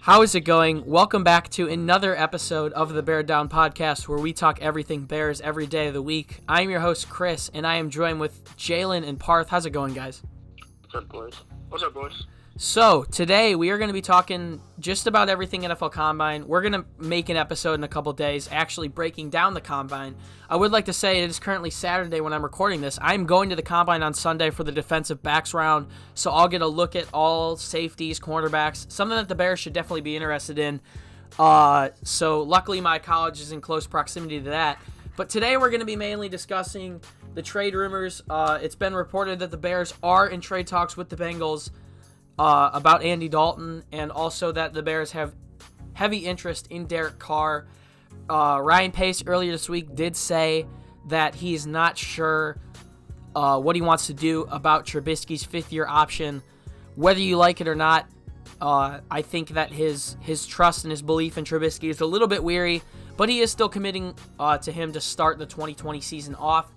How is it going? Welcome back to another episode of the Bear Down Podcast, where we talk everything Bears every day of the week. I'm your host, Chris, and I am joined with Jaylen and Parth. How's it going, guys? What's up, boys? So, today we are going to be talking just about everything NFL Combine. We're going to make an episode in a couple days actually breaking down the Combine. I would like to say it is currently Saturday when I'm recording this. I'm going to the Combine on Sunday for the defensive backs round, so I'll get a look at all safeties, cornerbacks, something that the Bears should definitely be interested in. So luckily my college is in close proximity to that. But today we're going to be mainly discussing the trade rumors. It's been reported that the Bears are in trade talks with the Bengals about Andy Dalton, and also that the Bears have heavy interest in Derek Carr. Ryan Pace earlier this week did say that he's not sure what he wants to do about Trubisky's fifth-year option. Whether you like it or not, I think that his trust and his belief in Trubisky is a little bit weary, but he is still committing to him to start the 2020 season off.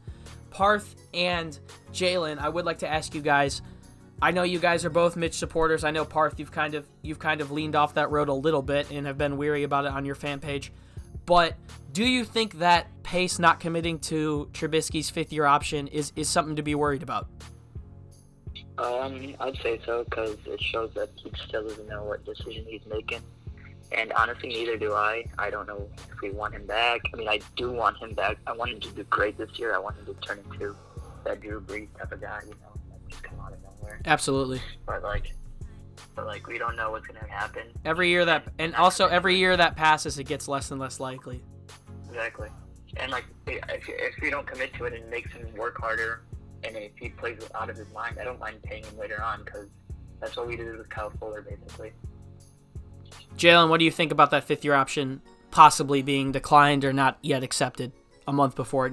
Parth and Jaylen, I would like to ask you guys, I know you guys are both Mitch supporters. I know, Parth, you've kind of leaned off that road a little bit and have been weary about it on your fan page. But do you think that Pace not committing to Trubisky's fifth-year option is something to be worried about? I'd say so, because it shows that he still doesn't know what decision he's making. And honestly, neither do I. I don't know if we want him back. I mean, I do want him back. I want him to do great this year. I want him to turn into that Drew Brees type of guy, that just come out of nowhere. Absolutely. But we don't know what's going to happen. Every year that passes, it gets less and less likely. Exactly. And if we don't commit to it and makes him work harder, and if he plays out of his mind, I don't mind paying him later on, because that's what we did with Kyle Fuller, basically. Jaylen, what do you think about that fifth-year option possibly being declined or not yet accepted a month before a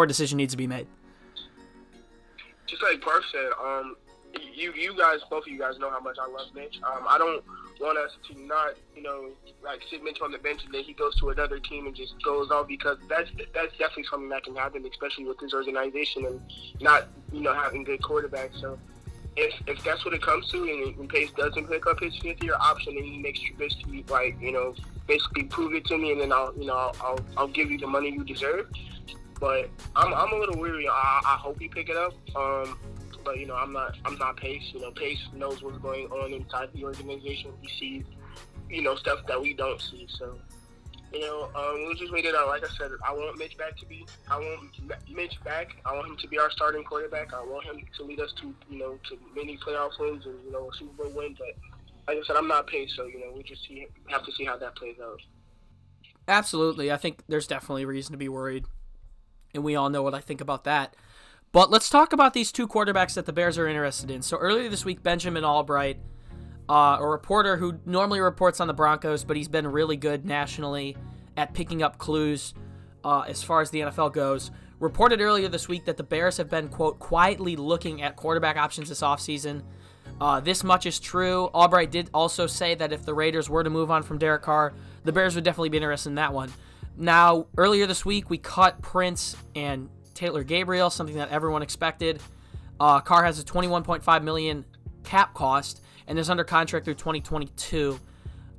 decision needs to be made? Just like Parth said, you guys, both of you guys know how much I love Mitch. I don't want us to not, sit Mitch on the bench and then he goes to another team and just goes off, because that's definitely something that can happen, especially with this organization and not, having good quarterbacks. So if that's what it comes to, and Pace doesn't pick up his fifth-year option and he makes Trubisky, basically prove it to me, and then I'll give you the money you deserve. But I'm a little weary. I hope he pick it up. But I'm not Pace. Pace knows what's going on inside the organization. He sees, stuff that we don't see. So, we'll just wait it out. Like I said, I want Mitch back. I want him to be our starting quarterback. I want him to lead us to many playoff wins and a Super Bowl win. But like I said, I'm not Pace, so we just have to see how that plays out. Absolutely, I think there's definitely reason to be worried, and we all know what I think about that. But let's talk about these two quarterbacks that the Bears are interested in. So earlier this week, Benjamin Albright, a reporter who normally reports on the Broncos, but he's been really good nationally at picking up clues as far as the NFL goes, reported earlier this week that the Bears have been, quote, quietly looking at quarterback options this offseason. This much is true. Albright did also say that if the Raiders were to move on from Derek Carr, the Bears would definitely be interested in that one. Now, earlier this week, we cut Prince and Taylor Gabriel, something that everyone expected. Carr has a $21.5 million cap cost and is under contract through 2022.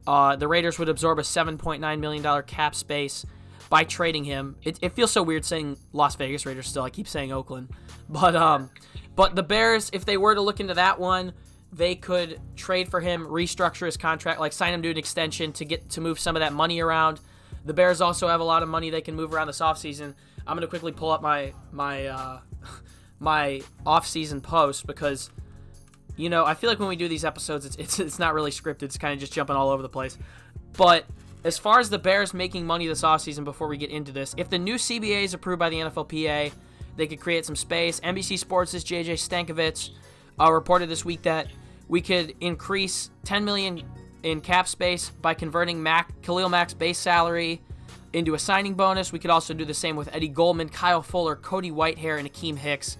The Raiders would absorb a $7.9 million cap space by trading him. It feels so weird saying Las Vegas Raiders still. I keep saying Oakland. But the Bears, if they were to look into that one, they could trade for him, restructure his contract, sign him to an extension to move some of that money around. The Bears also have a lot of money they can move around this offseason. I'm going to quickly pull up my off-season post, because, I feel like when we do these episodes, it's not really scripted. It's kind of just jumping all over the place. But as far as the Bears making money this offseason, before we get into this, if the new CBA is approved by the NFLPA, they could create some space. NBC Sports' JJ Stankovic reported this week that we could increase $10 million in cap space by converting Khalil Mack's base salary into a signing bonus. We could also do the same with Eddie Goldman, Kyle Fuller, Cody Whitehair, and Akeem Hicks.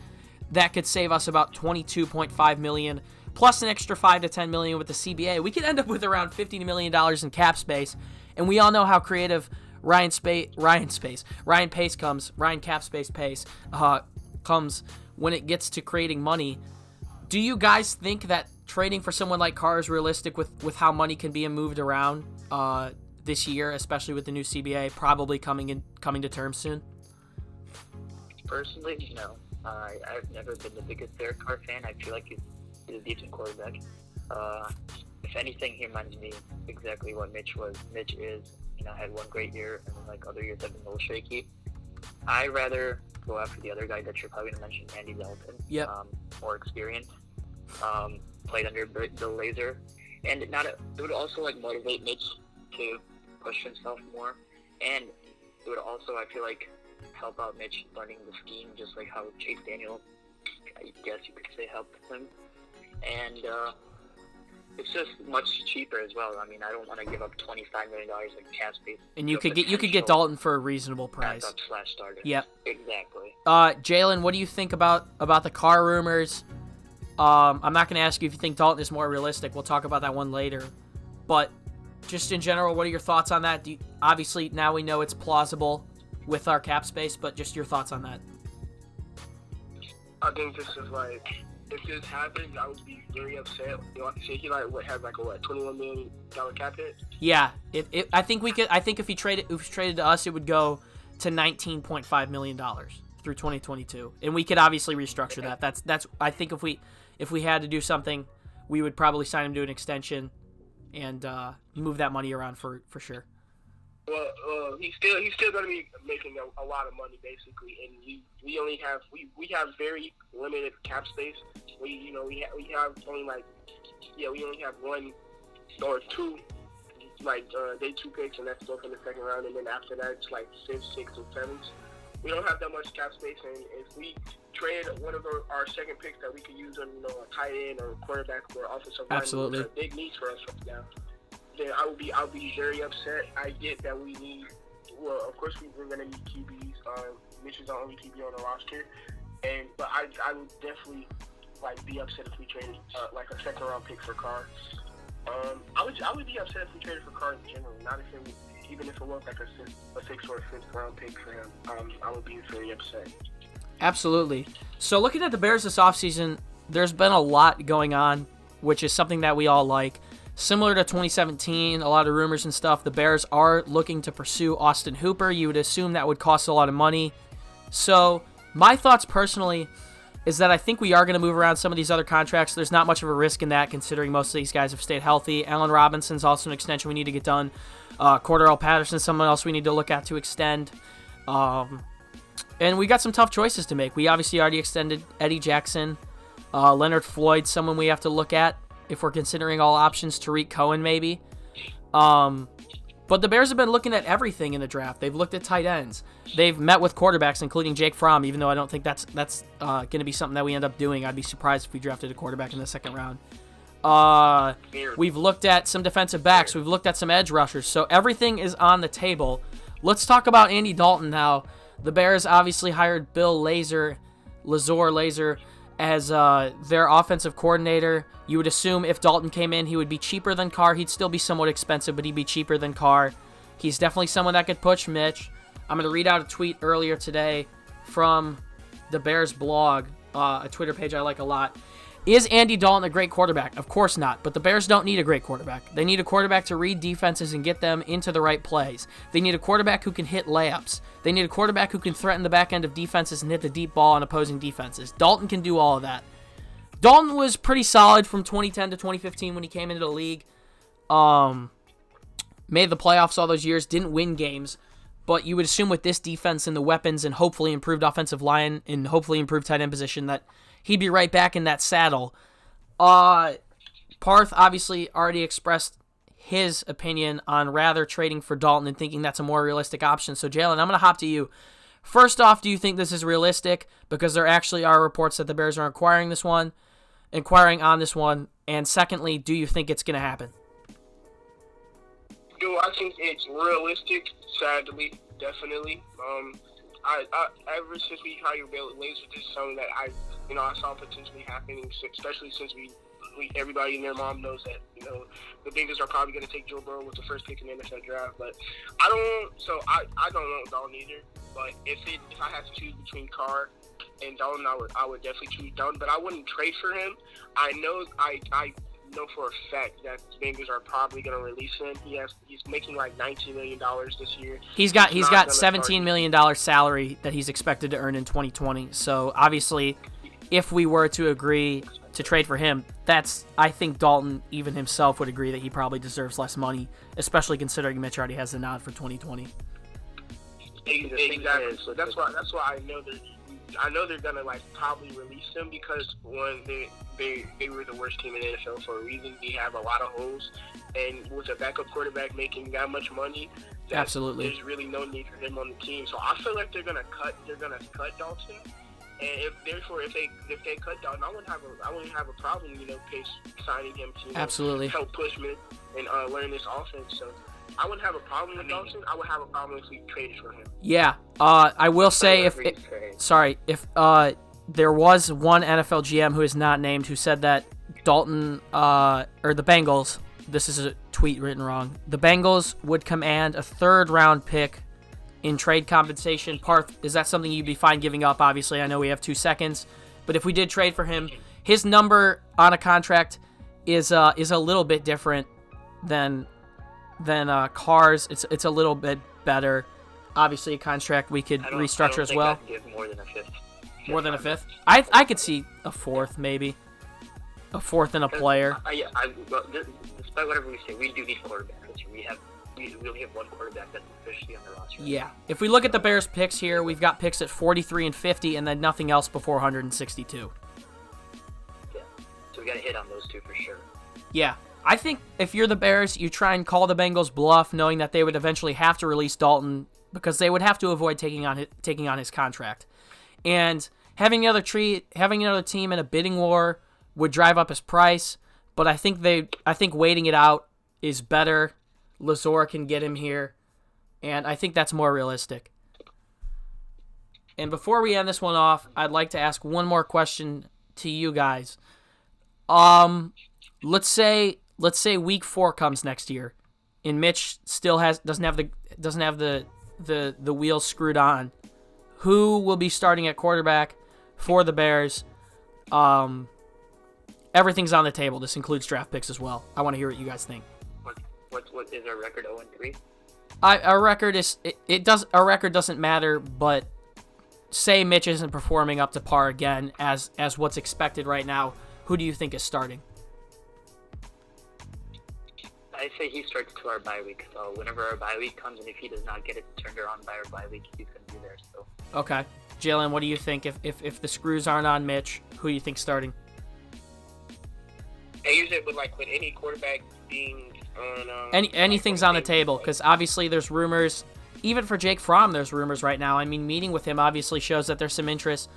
That could save us about $22.5 million, plus an extra $5 to $10 million with the CBA. We could end up with around $50 million in cap space, and we all know how creative Ryan Cap Space Pace comes when it gets to creating money. Do you guys think that trading for someone like Carr is realistic with how money can be moved around this year, especially with the new CBA probably coming to terms soon? Personally, no. I've never been the biggest Derek Carr fan. I feel like he's a decent quarterback. If anything, he reminds me exactly what Mitch was. Mitch is, had one great year, and then other years have been a little shaky. I'd rather go after the other guy that you're probably going to mention, Andy Dalton. Yep. More experience. Played under Bill Lazor. And it would also motivate Mitch to push himself more. And it would also, I feel like, help out Mitch learning the scheme, just like how Chase Daniel, I guess you could say, helped him. And it's just much cheaper as well. I mean, I don't want to give up $25 million in cap space. And you could get Dalton for a reasonable price. /starter. Yep. Exactly. Jaylen, what do you think about the Carr rumors? I'm not going to ask you if you think Dalton is more realistic. We'll talk about that one later. But just in general, what are your thoughts on that? Obviously, now we know it's plausible with our cap space, but just your thoughts on that. I think this is if this happens, I would be very upset. He has a $21 million cap hit. Yeah, I think if he traded to us, it would go to $19.5 million through 2022, and we could obviously restructure that. That's I think if we had to do something, we would probably sign him to an extension and move that money around for sure. Well, he's still going to be making a lot of money basically, and we only have we have very limited cap space. We have only we only have one or two day 2 picks, and that's both in the second round, and then after that it's 5th, 6th, and 7th. We don't have that much cap space, and if we trade one of our second picks that we could use on a tight end or a quarterback or offensive line, absolutely, which are big needs for us right now, then I'll be very upset. I get that we need. Well, of course we're gonna need QBs. Mitch is the only QB on the roster, but I would definitely be upset if we traded a second round pick for Carr. I would be upset if we traded for Carr in general. Not even if it was a 6th or 5th round pick for him. I would be very upset. Absolutely. So looking at the Bears this offseason, there's been a lot going on, which is something that we all like. Similar to 2017, a lot of rumors and stuff, the Bears are looking to pursue Austin Hooper. You would assume that would cost a lot of money. So my thoughts personally is that I think we are going to move around some of these other contracts. There's not much of a risk in that, considering most of these guys have stayed healthy. Allen Robinson's also an extension we need to get done. Cordarrelle Patterson's someone else we need to look at to extend. And we got some tough choices to make. We obviously already extended Eddie Jackson. Leonard Floyd, someone we have to look at if we're considering all options. Tariq Cohen, maybe. But the Bears have been looking at everything in the draft. They've looked at tight ends. They've met with quarterbacks, including Jake Fromm, even though I don't think that's going to be something that we end up doing. I'd be surprised if we drafted a quarterback in the second round. We've looked at some defensive backs. We've looked at some edge rushers. So everything is on the table. Let's talk about Andy Dalton now. The Bears obviously hired Bill Lazor as their offensive coordinator. You would assume if Dalton came in, he would be cheaper than Carr. He'd still be somewhat expensive, but he'd be cheaper than Carr. He's definitely someone that could push Mitch. I'm going to read out a tweet earlier today from the Bears blog, a Twitter page I like a lot. Is Andy Dalton a great quarterback? Of course not, but the Bears don't need a great quarterback. They need a quarterback to read defenses and get them into the right plays. They need a quarterback who can hit layups. They need a quarterback who can threaten the back end of defenses and hit the deep ball on opposing defenses. Dalton can do all of that. Dalton was pretty solid from 2010 to 2015 when he came into the league. Made the playoffs all those years, didn't win games, but you would assume with this defense and the weapons and hopefully improved offensive line and hopefully improved tight end position that he'd be right back in that saddle. Parth obviously already expressed his opinion on rather trading for Dalton and thinking that's a more realistic option. So, Jaylen, I'm going to hop to you. First off, do you think this is realistic? Because there actually are reports that the Bears are inquiring on this one. And secondly, do you think it's going to happen? Do I think it's realistic? Sadly, definitely. I ever since we hired Bill Lazor, this is something that I saw potentially happening, especially since we everybody and their mom knows that, the Bengals are probably going to take Joe Burrow with the first pick in the NFL draft. But I don't want Dalton either. But if I had to choose between Carr and Dalton, I would definitely choose Dalton. But I wouldn't trade for him. I know for a fact that the Bengals are probably going to release him. He's making like $19 million this year. He's got $17 million salary that he's expected to earn in 2020. So obviously, if we were to agree to trade for him, I think Dalton even himself would agree that he probably deserves less money, especially considering Mitch already has the nod for 2020. Exactly. So that's why I know they're gonna probably release him, because one, they were the worst team in the NFL for a reason. They have a lot of holes, and with a backup quarterback making that much money, absolutely, there's really no need for him on the team. So I feel like they're gonna cut Dalton. And if they cut Dalton, I wouldn't have a problem, Pace signing him to absolutely help push me and learn this offense. So I wouldn't have a problem with Dalton. I would have a problem if we traded for him. Yeah, I will say if there was one NFL GM who is not named who said that Dalton or the Bengals, this is a tweet written wrong, the Bengals would command a third-round pick in trade compensation. Parth, is that something you'd be fine giving up? Obviously, I know we have 2 seconds, but if we did trade for him, his number on a contract is a little bit different than Carr's. It's a little bit better. Obviously, a contract we could restructure as well. Give more than a fifth. More than a fifth? I could see a fourth, maybe. A fourth and a player. Despite whatever we say, we do need quarterbacks. We only have one quarterback that's officially on the roster. Yeah. If we look at the Bears' picks here, we've got picks at 43 and 50, and then nothing else before 162. Yeah. So we got to hit on those 2 for sure. Yeah. I think if you're the Bears, you try and call the Bengals bluff, knowing that they would eventually have to release Dalton because they would have to avoid taking on his contract. And having another team in a bidding war would drive up his price, but I think waiting it out is better. Lazor can get him here, and I think that's more realistic. And before we end this one off, I'd like to ask one more question to you guys. Let's say week 4 comes next year, and Mitch still doesn't have the wheels screwed on. Who will be starting at quarterback for the Bears? Everything's on the table. This includes draft picks as well. I want to hear what you guys think. What is our record? 0-3. Our record is our record doesn't matter, but say Mitch isn't performing up to par again as what's expected right now. Who do you think is starting? I say he starts to our bye week. So whenever our bye week comes, and if he does not get it turned around by our bye week, he's going to be there. So okay, Jaylen, what do you think? If the screws aren't on Mitch, who do you think starting? I use it with any quarterback being on. Anything's on the table, because obviously there's rumors. Even for Jake Fromm, there's rumors right now. I mean, meeting with him obviously shows that there's some interest.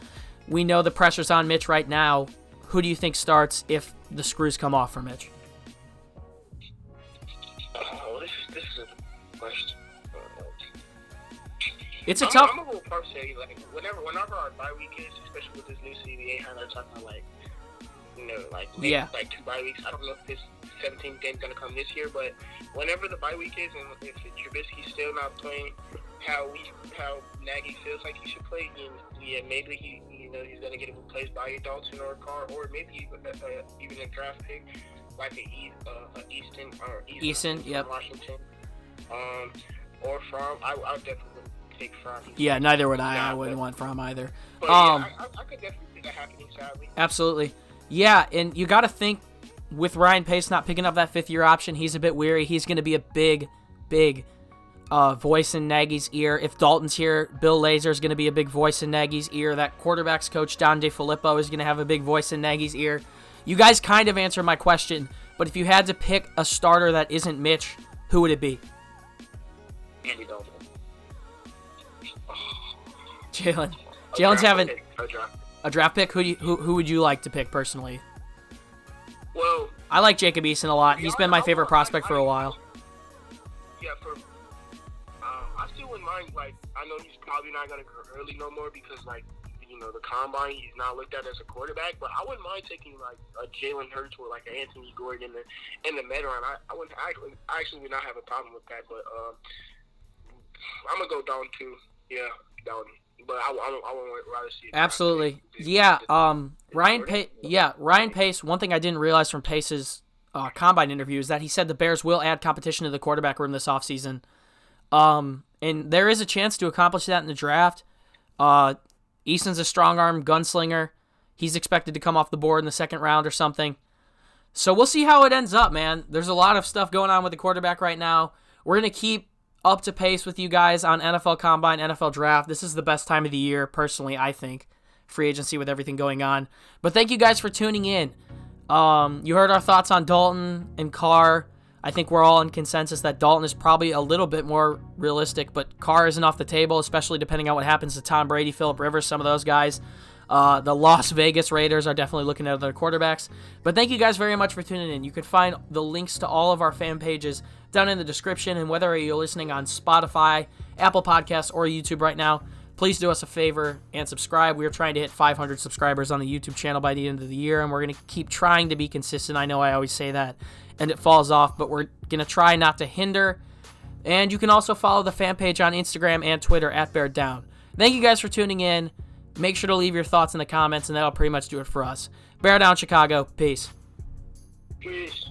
We know the pressure's on Mitch right now. Who do you think starts if the screws come off for Mitch? This is a question. It's a tough. I'm a little partial. Whenever our bye week is, especially with this new CBA, how they're talking yeah. 2 bye weeks. I don't know if this 17th game's gonna come this year, but whenever the bye week is, and if Trubisky's still not playing how Nagy feels like he should play, maybe he's gonna get replaced by a Dalton or a Carr, or maybe even a draft pick like Easton yep. Washington, or Fromm. I would definitely take Fromm. Yeah, neither would I. I wouldn't want Fromm either. But I could definitely see that happening, sadly. Absolutely. Yeah, and you got to think with Ryan Pace not picking up that 5th-year option, he's a bit weary. He's going to be a big voice in Nagy's ear. If Dalton's here, Bill Lazor is going to be a big voice in Nagy's ear. That quarterback's coach, Don DeFilippo, is going to have a big voice in Nagy's ear. You guys kind of answered my question, but if you had to pick a starter that isn't Mitch, who would it be? Andy Dalton. Jaylen's having a draft pick. Who would you like to pick personally? Well, I like Jacob Eason a lot. He's been my favorite prospect for a while. Yeah, I still wouldn't mind. I know he's probably not gonna go early no more because the combine, he's not looked at as a quarterback. But I wouldn't mind taking like a Jaylen Hurts or like an Anthony Gordon in the mid round. I actually would not have a problem with that. But I'm gonna go Dalton too. Yeah, Dalton. But I would rather see it. Absolutely. Yeah. Ryan Pace. One thing I didn't realize from Pace's combine interview is that he said the Bears will add competition to the quarterback room this offseason. And there is a chance to accomplish that in the draft. Easton's a strong-arm gunslinger. He's expected to come off the board in the second round or something. So we'll see how it ends up, man. There's a lot of stuff going on with the quarterback right now. We're going to keep up to pace with you guys on NFL Combine, NFL Draft. This is the best time of the year, personally, I think. Free agency with everything going on. But thank you guys for tuning in. You heard our thoughts on Dalton and Carr. I think we're all in consensus that Dalton is probably a little bit more realistic, but Carr isn't off the table, especially depending on what happens to Tom Brady, Phillip Rivers, some of those guys. The Las Vegas Raiders are definitely looking at other quarterbacks. But thank you guys very much for tuning in. You can find the links to all of our fan pages down in the description, and whether you're listening on Spotify, Apple Podcasts, or YouTube right now, please do us a favor and subscribe. We are trying to hit 500 subscribers on the YouTube channel by the end of the year, and we're going to keep trying to be consistent. I know I always say that, and it falls off, but we're going to try not to hinder. And you can also follow the fan page on Instagram and Twitter at Bear Down. Thank you guys for tuning in. Make sure to leave your thoughts in the comments, and that'll pretty much do it for us. Bear Down, Chicago. Peace. Peace.